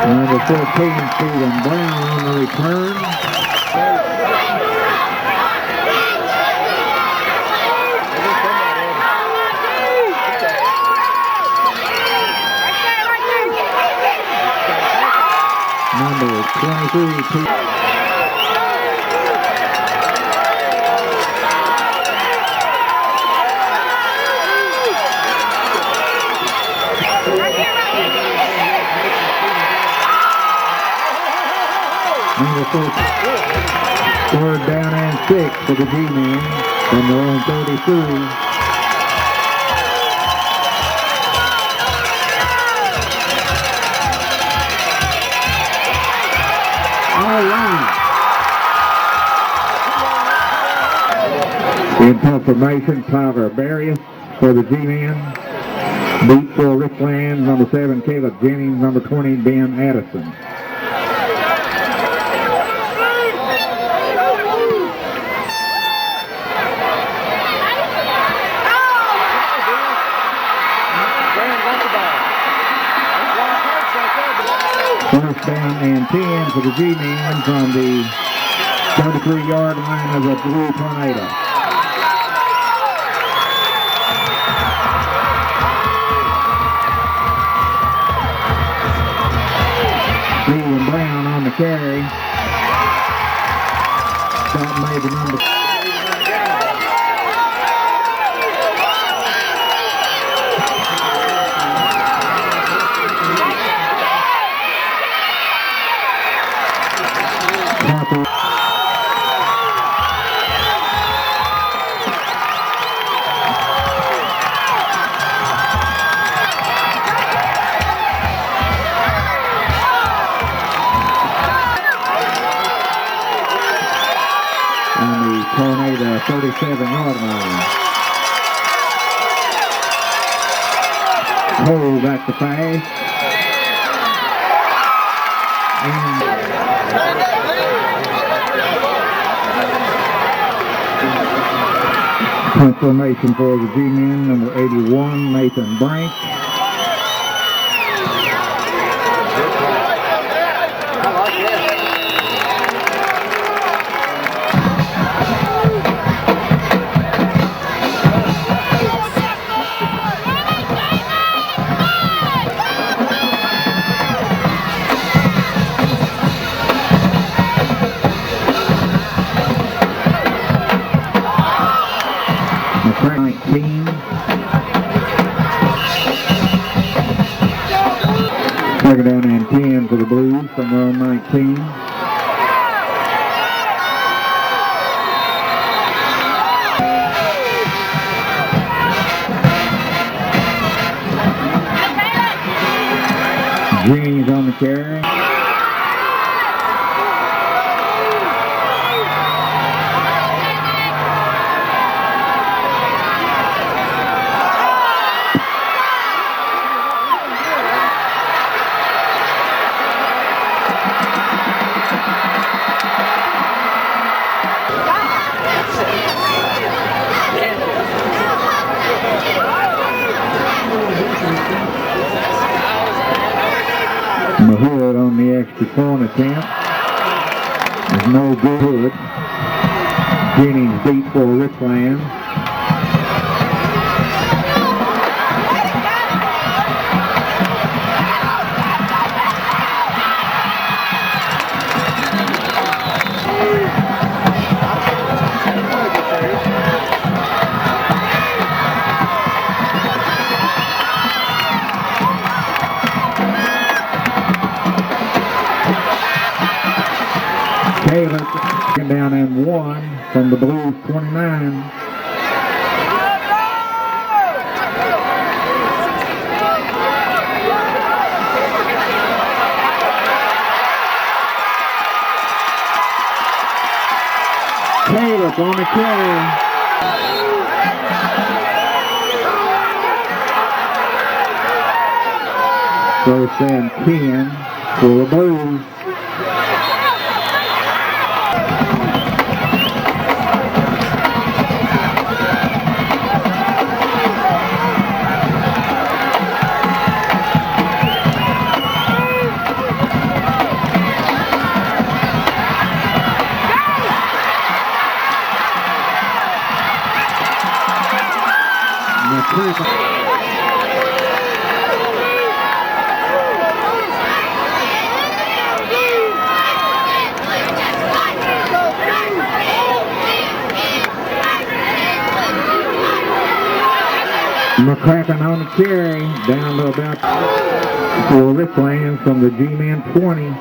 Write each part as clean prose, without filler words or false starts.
Number 14, Stephen Brown on the return. Number 23, Number 4, third down and 6 for the G-Men from their own 33. All right. In confirmation, Tyler Barrios for the G-Men. Beat for Richlands, number 7, Caleb Jennings, number 20, Ben Addison. First down and 10 for the G-Men from the 33-yard line of the Blue Tornado. Stephen Brown on the carry. Stop made the number. On the Tornado 37-yard line. Hold back the pass. Confirmation for the G-Men, number 81, Nathan Brink. Second down and 10 for the Blues from their own 19. Jennings on the carry. Mahood on the extra point attempt. There's no good. Jennings beat for Richlands. Caleb, second down and 1 from the Blues 29. Caleb on the carry. First and 10 for the Blues. McCracken on the carry, down to about for Richlands from the G-Man 20.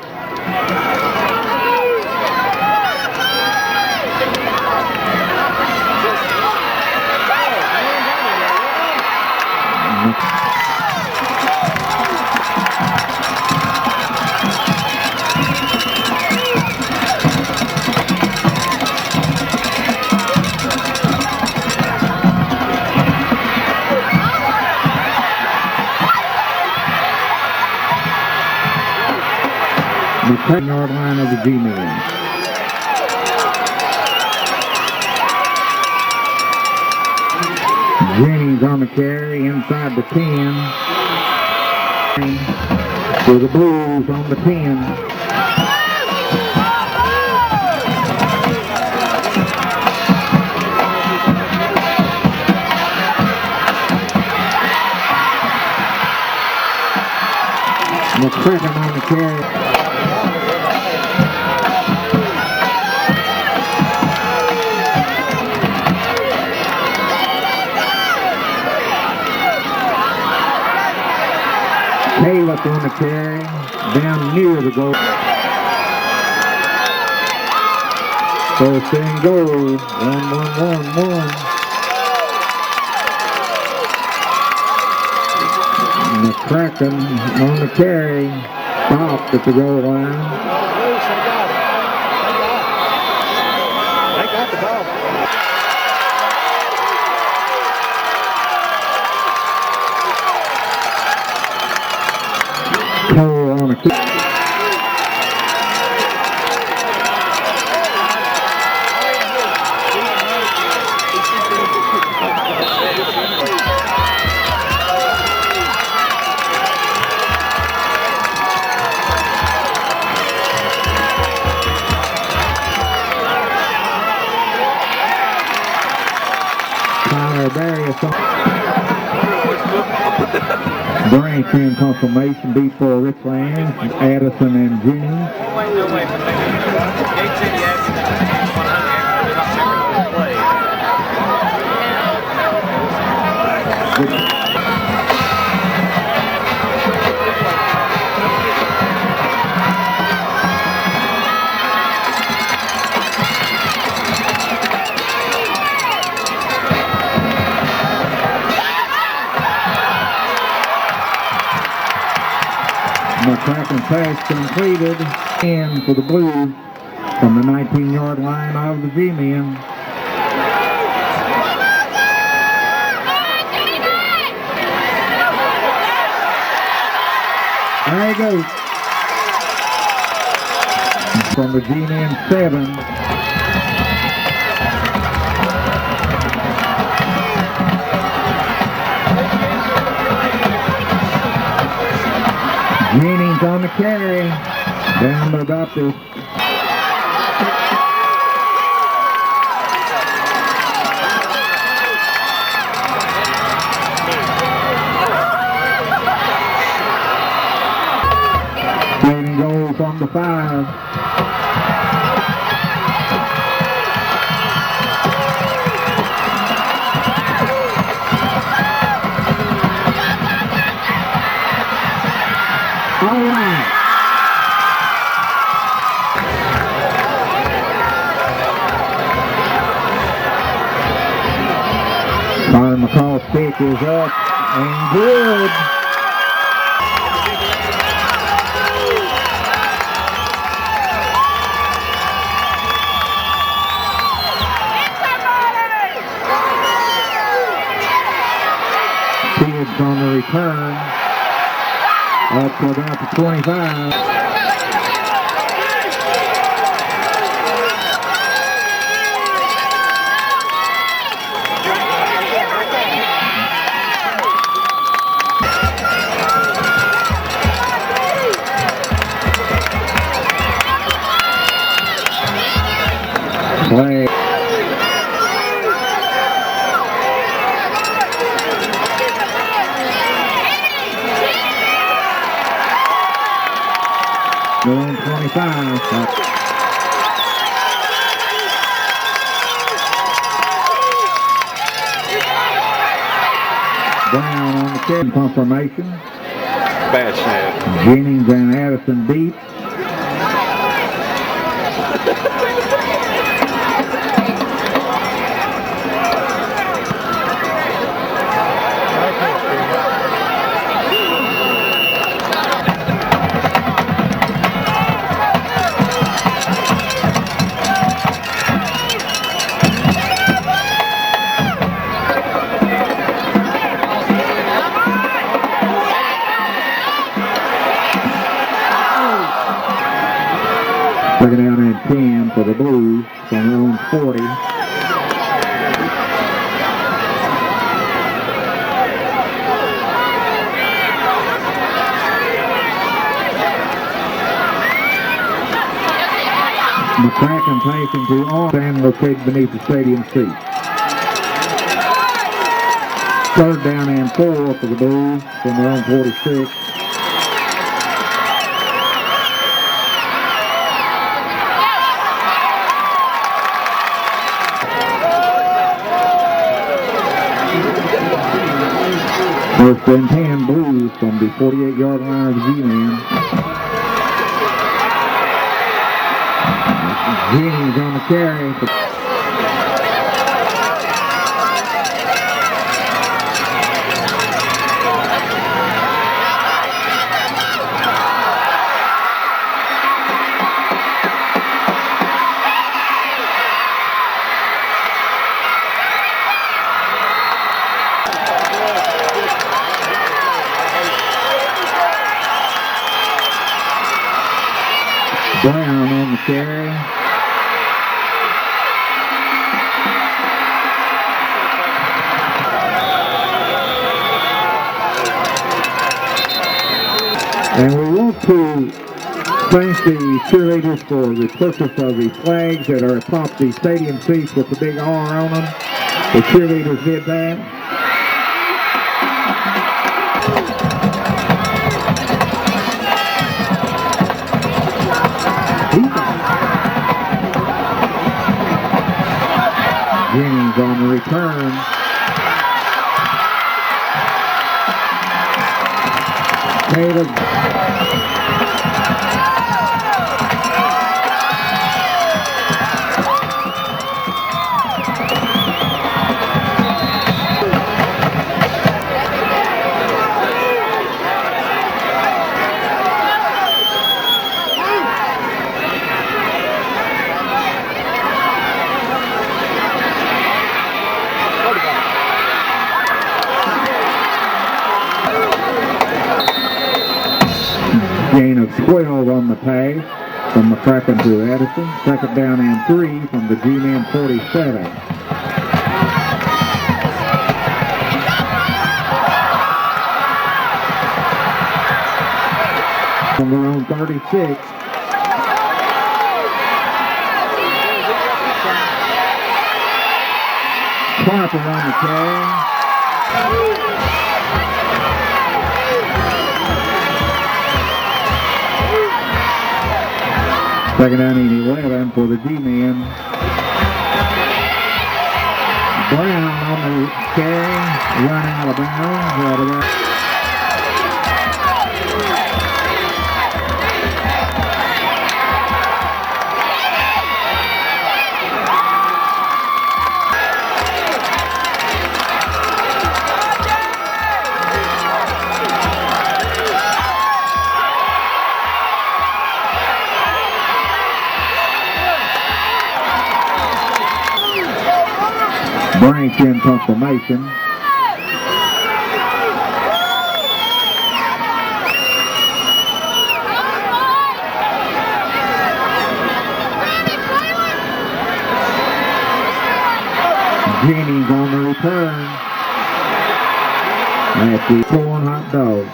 The 10-yard line of the G-Men. Jennings on the carry inside the 10. For the Blues on the 10. McCracken on the carry. Caleb on the carry, down near the goal. First and goal, 1-1-1-1. McCracken on the carry, stopped at the goal line. They got the ball. On a kick. Branch in confirmation beat for Richlands, Addison and Jennings. McCracken pass completed, and for the Blues from the 19-yard line of the G-Men. There he goes. From the G-Men 7. Jennings on the carry, down to about this. Second goal from the 5. All right. Connor McCall's kick is up and good. Kids on the return. Up to about the 25. Play. Going 25. Brown on the carry confirmation. Bad snap. Jennings and Addison deep. Second down and 10 for the Blues from their own 40. McCracken passing to all and located beneath the stadium seat. Third down and 4 for the Blues from their own 46. First and 10 Blues from the 48-yard line of the G-Man. Jennings on the carry. Brown on the carry. And we want to thank the cheerleaders for the purchase of the flags that are atop the stadium seats with the big R on them. The cheerleaders did that. Jennings on the return. Taylor. Gain of 12 on the pass from McCracken to Addison. Second down and 3 from the G-Man 47. From their own 36. Clarper on the carry. Second down and 11 for the D-Man. Brown on the carry, run out of bounds. Branch in confirmation. Jennings on the return. At the corn hot dog.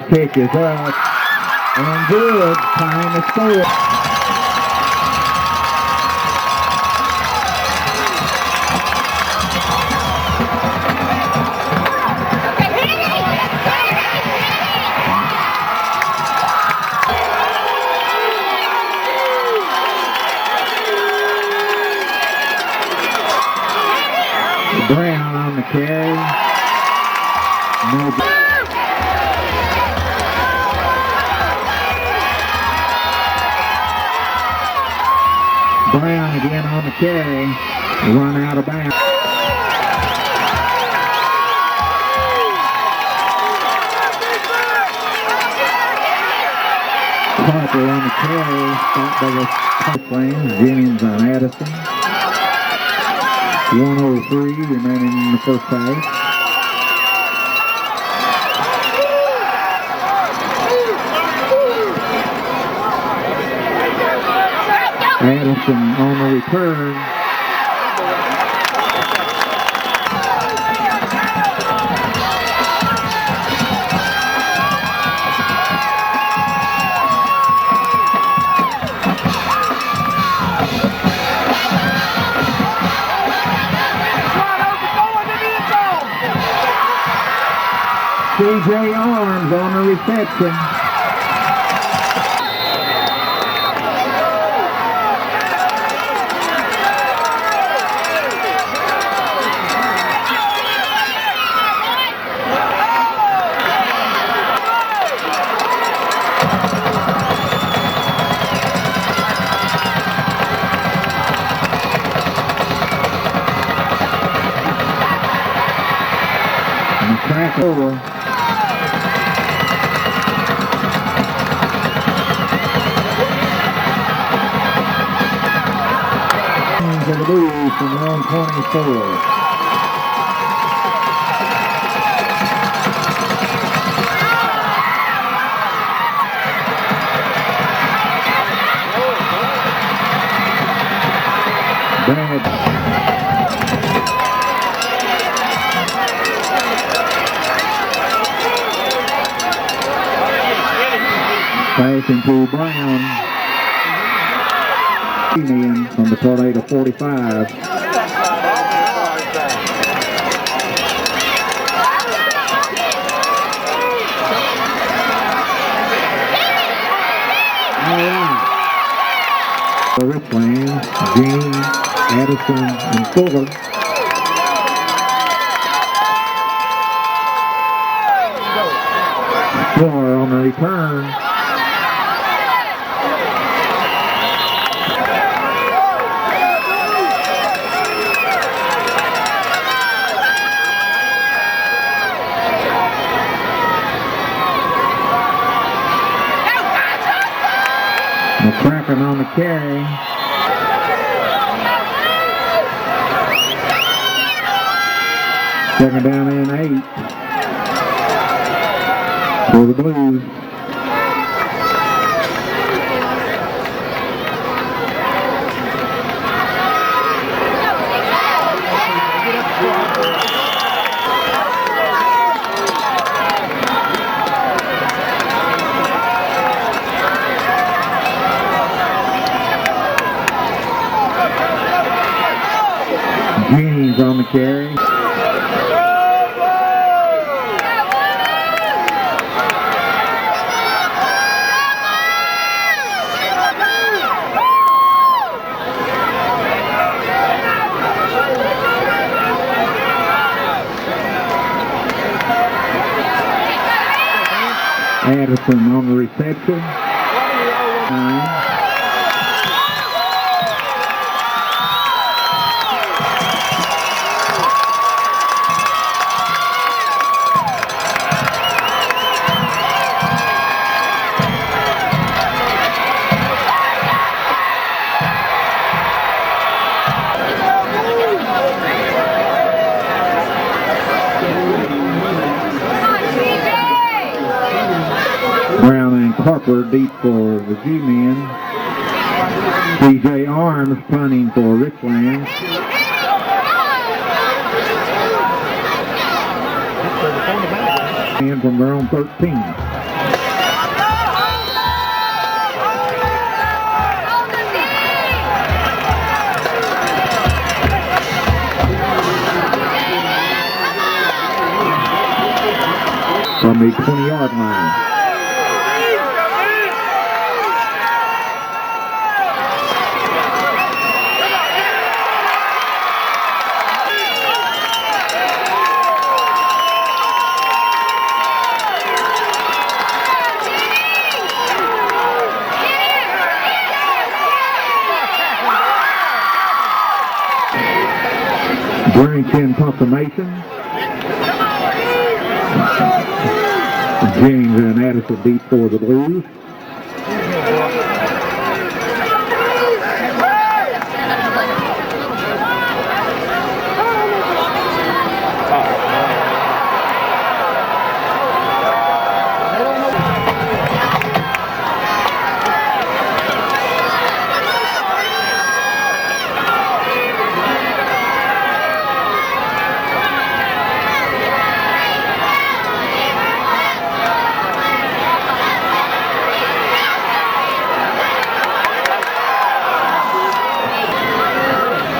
kick is up and good. Time to score. Brown on the carry. No. Brown again on the carry. Run out of bounds. Harper on the carry. Stopped by the Richlands. Jennings on Addison. 1:03 remaining in the first half. Addison on the return. C.J. Arms on the reception. And crack over. To the Blues from their own 24. Bad. Pass into Brown. In from the Tornado 45. For Richlands, Jean, Addison, and Fuller. Fuller on the return. McCracken on the carry. Second down and 8 for the Blues. Jennings on the carry. Addison on the reception. 9. Brown and Harper deep for the G-men. C.J. Arms punting for Richlands. And from their own 13. from the 20-yard line. Brington Confirmation. Jennings and Addison beat for the Blues.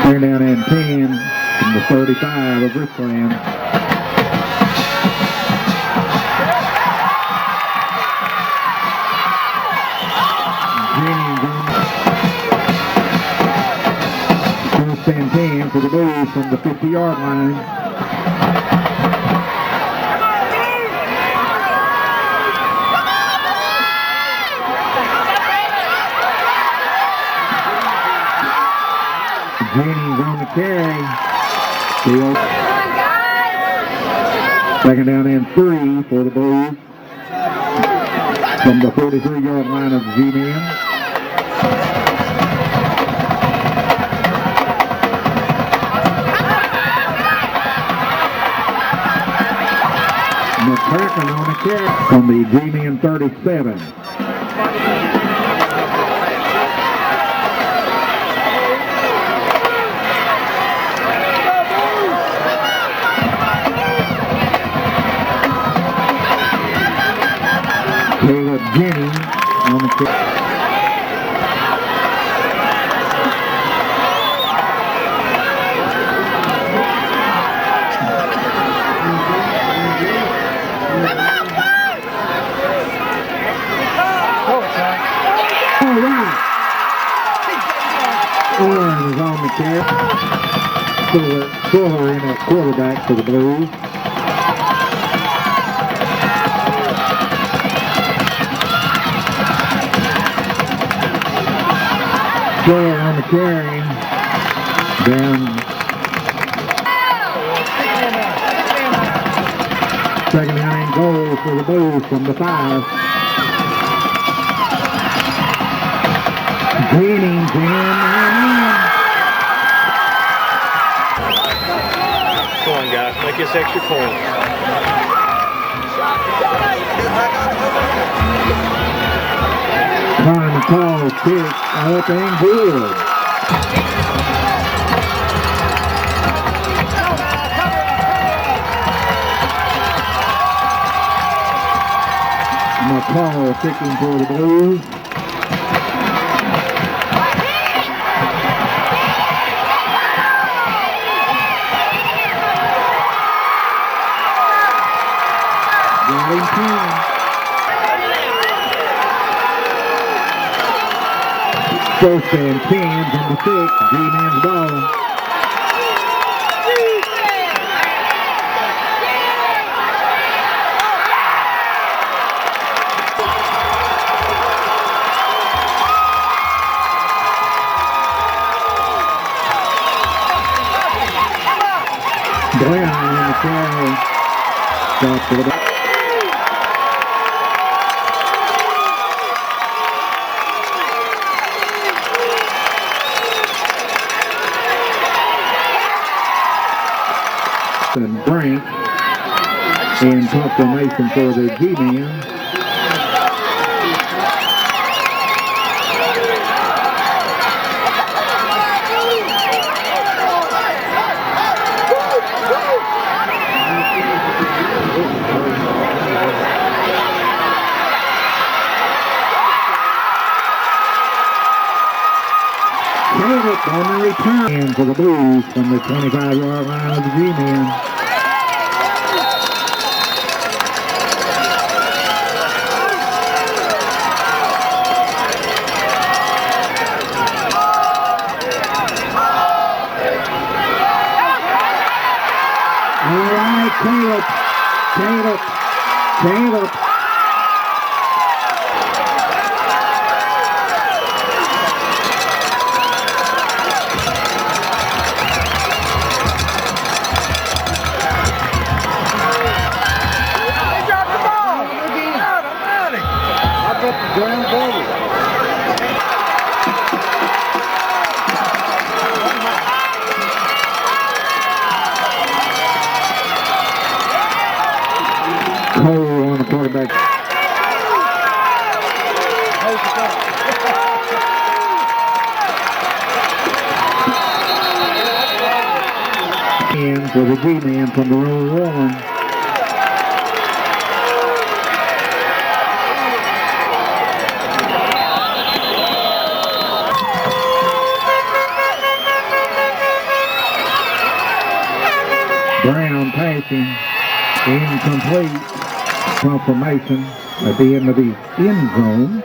They're down in 10 from the 35 of Richlands. First and 10 for the Blues from the 50-yard line. Jennings on the carry. Second down and 3 for the Blues from the 43-yard line of G-Men. McCracken on the carry from the G-Men 37. Jennings on the kick. All right. Owen is on the kick. Fuller in at quarterback for the Blues. Fuller on the carry. Down. Second down and goal for the Blues from the 5. Jennings in and in. Come on, guys, make this extra point. Trying to call kick up and good. McCall kicking for the Blues. First and 10 from the 6, G-Man's ball. Brown in the carry. Stop for the back. And Brink in confirmation for the G-Men. On the return for the Blues from the 25-yard line of the G-Men. Caleb. Caleb. Caleb. Ground ball. Cole on the quarterback. And for the G-man from the row one. Brown passing, incomplete, confirmation at the end of the end zone.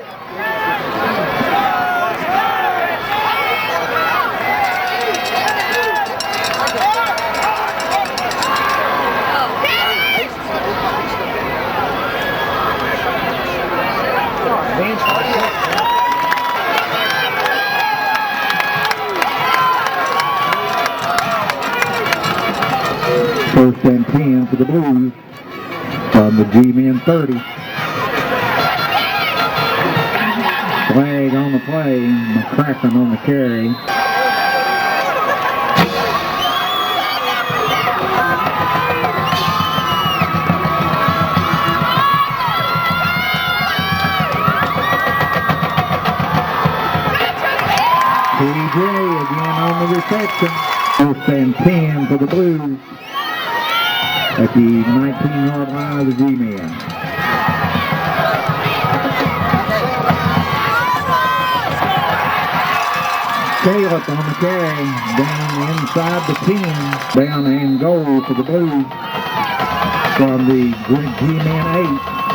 First and 10 for the Blues from the G-men 30. Flag on the play, McCracken on the carry. TJ again on the reception. First and 10 for the Blues at the 19-yard line of the G-men. Caleb on the carry, down inside the 10, down and goal for the Blues from the G-men 8.